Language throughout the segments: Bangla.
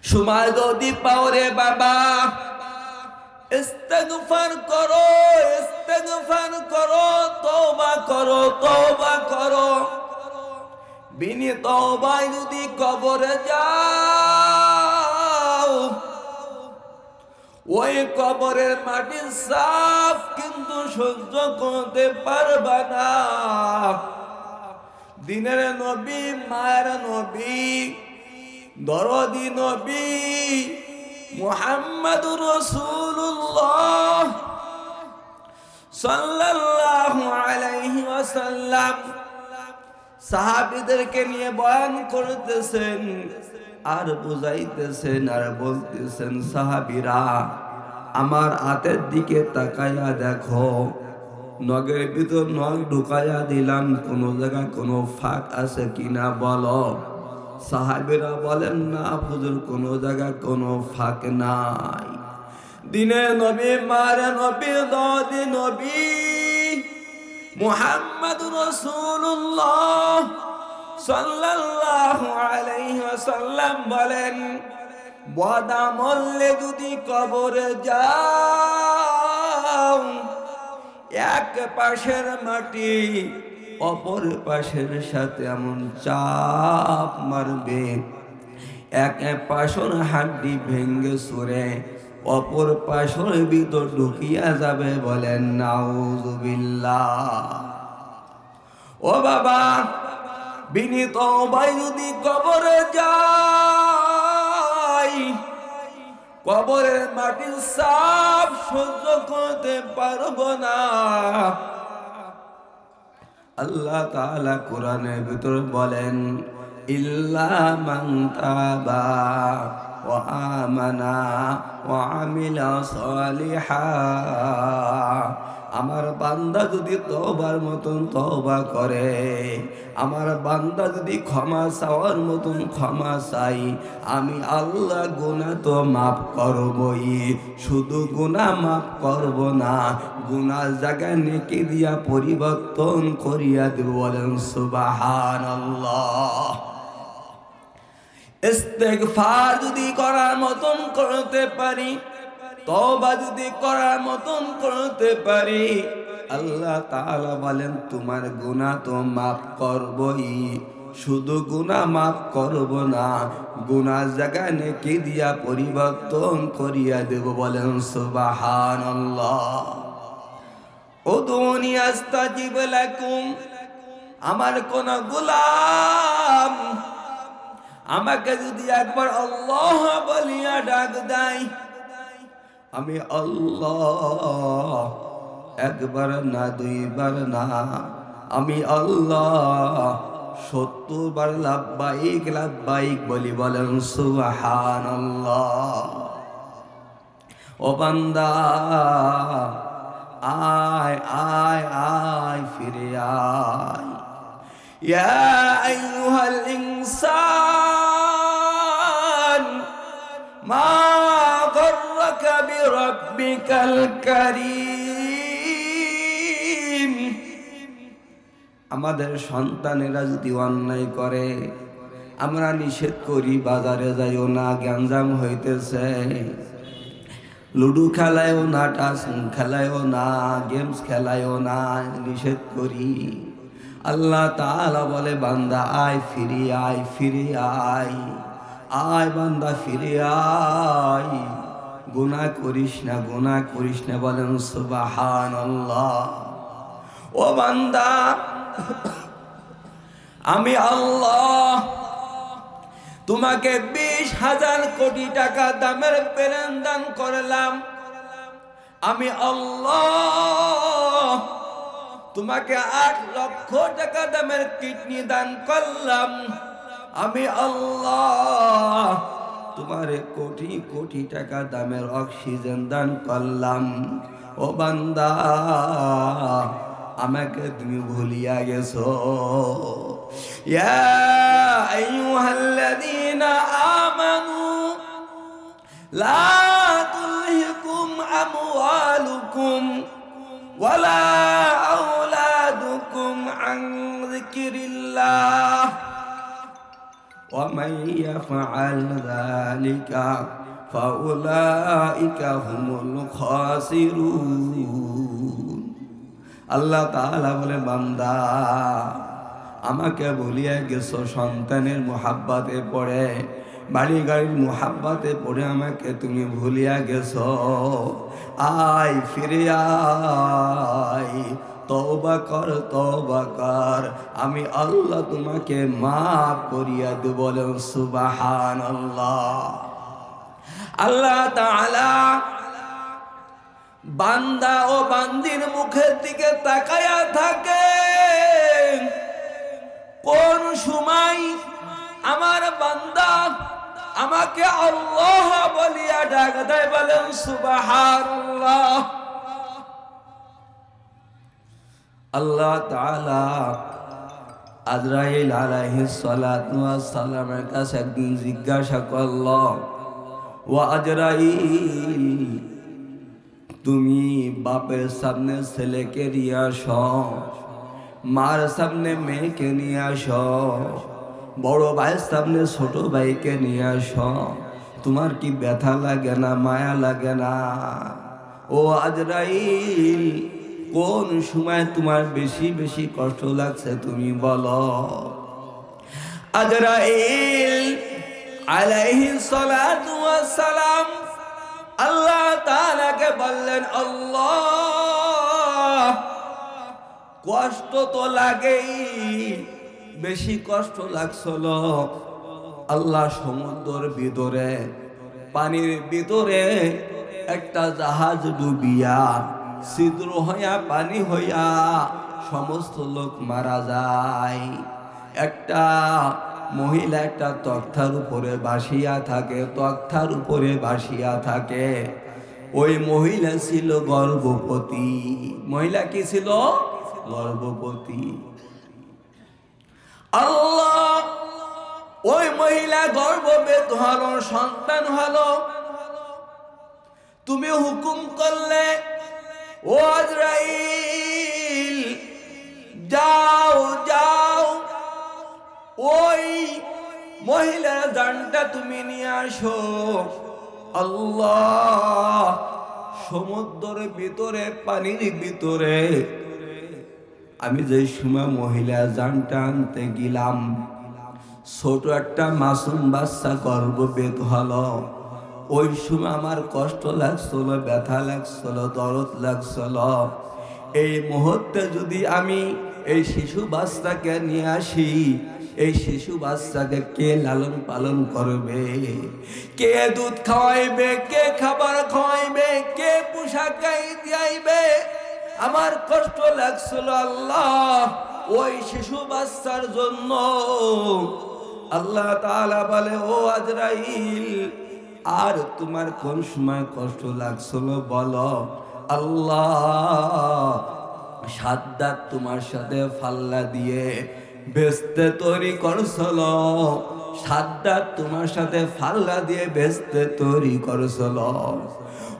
সময় যদি পাও রে বাবা, ইস্তেগফার করো, ইস্তেগফার করো, তওবা করো, তওবা করো। বিনি তওবায় যদি কবরে যাও, ওই কবরের মাটি সাফ কিন্তু সহ্য করতে পারবা না। দিনের নবী, মায়ের নবী, দরদি নবী মুহাম্মাদুর রাসূলুল্লাহ সাল্লাল্লাহু আলাইহি ওয়াসাল্লাম সাহাবীদেরকে নিয়ে বয়ান করতেছেন আর বুঝাইতেছেন আর বলতেছেন, সাহাবীরা আমার হাতের দিকে তাকাইয়া দেখো, নগের ভিতর নখ ঢুকাইয়া দিলাম, কোন জায়গায় কোনো ফাঁক আছে কিনা বলো। সাহাবীরা বলেন, না হুজুর, কোন জায়গায় কোনো ফাঁক নাই। দিনে নবী, মারে নবী, দদি নবী মুহাম্মাদুর রাসূলুল্লাহ সাল্লাল্লাহু আলাইহি ওয়াসাল্লাম বলেন, বদা মরলে যদি কবরে যাও, এক পাশের মাটি অপর পাশের সাথে এমন চাপ মারবে, এক পাশের হাড্ডি ভেঙ্গে সরে অপর পাশের ভিতর ঢুকিয়া যাবে। বলেন নাউযুবিল্লাহ। ও বাবা, বিনি তওবায় যদি কবরে যাই, কবরের মাটির চাপ সহ্য করতে পারবো না। আল্লাহ তাআলা কোরআনের ভিতর বলেন, ইল্লা মান তাবা ওয়া আমানা ওয়া আমিলা সালিহা। আমার বান্দা যদি তওবার মতন তওবা করে, আমার বান্দা যদি ক্ষমা চাওয়ার মতন ক্ষমা চাই, আমি আল্লাহ গুনাহ তো মাফ করবই, শুধু গুনাহ মাফ করব না, গুনার জায়গায় নেকি দিয়া পরিবর্তন করিয়া দেব। বলেন সুবহানাল্লাহ। ইস্তেগফার যদি করার মতন করতে পারি, তওবা যদি করার মতন করতে পারি, আল্লাহ তাআলা বলেন তোমার গুনাহ তো মাফ করবই, শুধু গুনাহ মাফ করব না, গুনার জায়গায় নেকি দিয়া পরিবর্তন করিয়া দেব। বলেন সুবহানাল্লাহ। উদুনি আস্তাজিব লাকুম। আমার কোন গোলাম আমাকে যদি একবার আল্লাহ বলিয়া ডাক দেয়, আমি আল্লাহ একবার না, দুইবার না, আমি আল্লাহ ৭০ বার লাব্বাইক লাব্বাইক বলি। বলেন সুবহানাল্লাহ। ও বান্দা, আয় আয় আয়, ফিরে আয়। ইয়া আইয়ুহাল ইনসান মা গররাকা বিরাব্বিকাল কারীম। আমাদের সন্তানেরা যদি অন্যায় করে, আমরা নিষেধ করি বাজারে যাইও না, গ্যাঞ্জাম হইতেছে, লুডু খেলায়ও না, টাস খেলায়ও না, গেমস খেলায়ও না, নিষেধ করি। আল্লাহ তাআলা বলে, বান্দা আয়, ফিরে আয়, ফিরে আয়, আয় বান্দা ফিরে আয়, গুনাহ করিস না, গুনাহ করিস না। বলেন সুবহানাল্লাহ। ও বান্দা, আমি আল্লাহ তোমাকে ২০,০০০ কোটি টাকা দামের ব্রেন দান করলাম। আমি আল্লাহ তোমাকে ৮ লক্ষ টাকা দামের কিডনি দান করলাম। আমি আল্লাহ তোমারে কোটি কোটি টাকা দামের অক্সিজেন দান করলাম। ও বান্দা, আমাকে তুমি ভুলিয়া গেছো। ইয়া আইয়ুহাল্লাযীনা আমানু লা তুলহিকুম আমওয়ালুকুম ওয়ালা আওলাদুকুম আন যিকরিল্লাহ ومن يفعل ذلك فأولئك هم الخاسرون আল্লাহ তাআলা বলে, বান্দা আমাকে ভুলিয়া গেছো সন্তানের মুহাব্বতে পড়ে, বাড়ি গাড়ির মুহাব্বতে পড়ে আমাকে তুমি ভুলিয়া গেছো। আয় ফিরে আয়, তওবা কর, আমি আল্লাহ তোমাকে মাফ করিয়া দেব। বলেন সুবহানাল্লাহ। আল্লাহ তাআলা বান্দা ও বান্দির মুখের দিকে তাকায়া থাকে। কোন সময় আমার বান্দা আমাকে আল্লাহ বলিয়া ডাক দেয়? বলেন সুবহানাল্লাহ। আল্লাহ তাআলা আজরাইল আলাইহিস সালাতু ওয়াস সালামের কাছে একদিন জিজ্ঞাসা করল, ও আজরাইল, তুমি বাপের সামনে ছেলেকে নিয়ে আসো, মার সামনে মেয়েকে নিয়ে আসো, বড় ভাইয়ের সামনে ছোট ভাইকে নিয়ে আসো, তোমার কি ব্যথা লাগে না, মায়া লাগে না? ও আজরাইল, কোন সময় তোমার বেশি বেশি কষ্ট লাগছে তুমি বলো। আজরাইল আলাইহিস সালাতু ওয়াস সালাম আল্লাহ তাআলাকে বললেন, আল্লাহ, কষ্ট তো লাগেই, বেশি কষ্ট লাগছিল। আল্লাহ সমুদ্রের ভিতরে, পানির ভিতরে একটা জাহাজ ডুবিয়া ছিদ্র হইয়া পানি হইয়া সমস্ত লোক মারা যায়। একটা মহিলা একটা তক্তার উপরে ভাসিয়া থাকে, তক্তার উপরে ভাসিয়া থাকে। ওই মহিলা ছিল গর্ভবতী। মহিলা কি ছিল? গর্ভবতী। আল্লাহ, ওই মহিলা গর্ভবতী হলো, সন্তান হলো, তুমি হুকুম করলে, ও আজরাইল, যাও যাও, ওই মহিলার জানটা তুমি নিয়ে আসো। আল্লাহ, সমুদ্রের ভিতরে, পানির ভিতরে আমি যে সময় মহিলার জানটা আনতে গেলাম, ছোট একটা মাসুম বাচ্চা গর্ভবতী হলো। ওই সময় আমার কষ্ট লাগছিল, ব্যথা লাগছিল, দরদ লাগছিল। এই মুহূর্তে যদি আমি এই শিশু বাচ্চাকে নিয়ে আসি, এই শিশু বাচ্চাকে কে লালন পালন করবে? কে দুধ খাওয়াইবে? কে খাবার খাওয়াইবে? কে পোশাক গাইবে? আমার কষ্ট লাগছিল আল্লাহ ওই শিশু বাচ্চার জন্য। আল্লাহ তাআলা বলে, ও আজরাইল, আর তোমার কোন সময় কষ্ট লাগছিল বলো। আল্লাহ, সাদ্দাত তোমার সাথে ফাল্লা দিয়ে বেচতে তৈরি করছিল, সাদ্দাত তোমার সাথে ফাল্লা দিয়ে বেচতে তৈরি করছিল।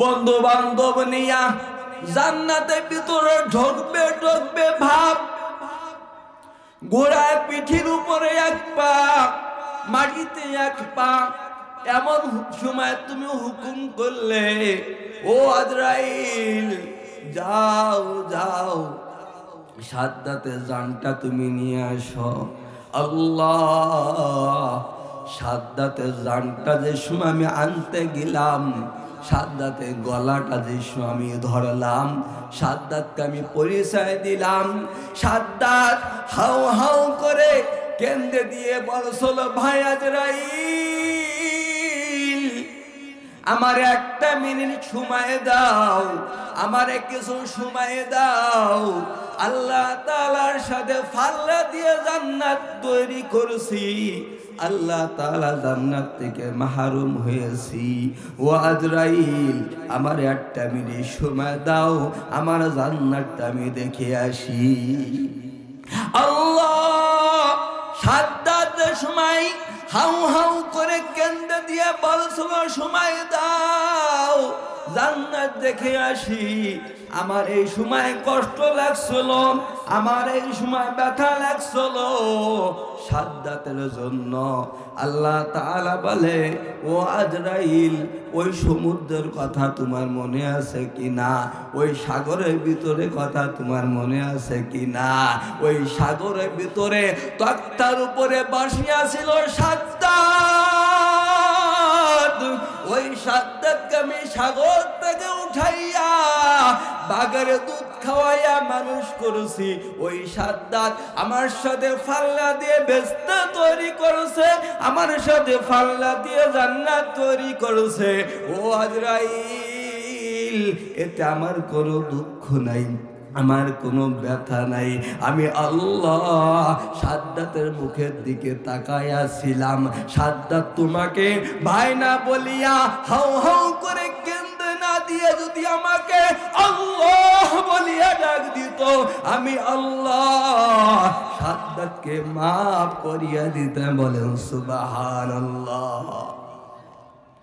বন্ধু বান্ধব নিয়া জান্নাতের ভিতরে ঢুকবে ভাব, ঘোড়ার পিঠির উপরে এক পা, মাটিতে এক পা। এমন সময় তুমি হুকুম করলে, ও আজরাইল, যাও যাও, সাদ্দাতের জানটা তুমি নিয়ে আসো। আল্লাহ, সাদ্দাতের জানটা যে সময় আমি আনতে গেলাম, সাদ্দাতের গলাটা যে সময় আমি ধরলাম, সাদ্দাতকে আমি পরিচয় দিলাম। সাদ্দাত হাউ হাউ করে কেন্দ্রে দিয়ে বলছিল, ভাই আজরাইল, আমার একটা মিনিট সময় দাও, আমারে কিছু সময় দাও। আল্লাহ তাআলার সাথে ফাল্লা দিয়ে জান্নাত তৈরি করছি, আল্লাহ তাআলা জান্নাত থেকে মাহরুম হয়েছি। ও আজরাইল, আমার একটা মিনিট সময় দাও, আমার জান্নাতটা আমি দেখে আসি। আল্লাহ, সাদ্দাতের সময় হাউ হাউ করে কেন্দ্রে দিয়ে বলছিল, সময় দাও, জান্নাত দেখে আসি। আমার এই সময় কষ্ট লাগছিল, আমার এই সময় ব্যথা লাগছিল সাদ্দাতের জন্য। আল্লাহ তাআলা বলে, ও আজরাইল, ওই সমুদ্রের কথা তোমার মনে আছে কিনা? ওই সাগরের ভিতরে কথা তোমার মনে আছে কিনা? ওই সাগরের ভিতরে তক্তার উপরে বসিয়া ছিল সাদ্দাত। ওই সাদ্দাতকে আমি সাগর থেকে উঠাইয়া বাগের দুধ খাওয়াইয়া মানুষ করেছি। ওই সাদ্দাত আমার সাথে ফাল্লা দিয়ে বেস্তা তৈরি করেছে, আমার সাথে ফাল্লা দিয়ে জান্নাত তৈরি করেছে। ও আজরাইল, এতে আমার কোনো দুঃখ নাই, আমার কোনো ব্যথা নাই। আমি আল্লাহ সাদ্দাতের মুখের দিকে তাকাইয়াছিলাম। সাদ্দাত তোমাকে ভাই না বলিয়া হাউ হাউ করে কেঁদে না দিয়ে যদি আমাকে আল্লাহ বলিয়া ডাক দিত, আমি আল্লাহ সাদ্দাতকে মাফ করিয়া দিতে। বলেন সুবহানাল্লাহ।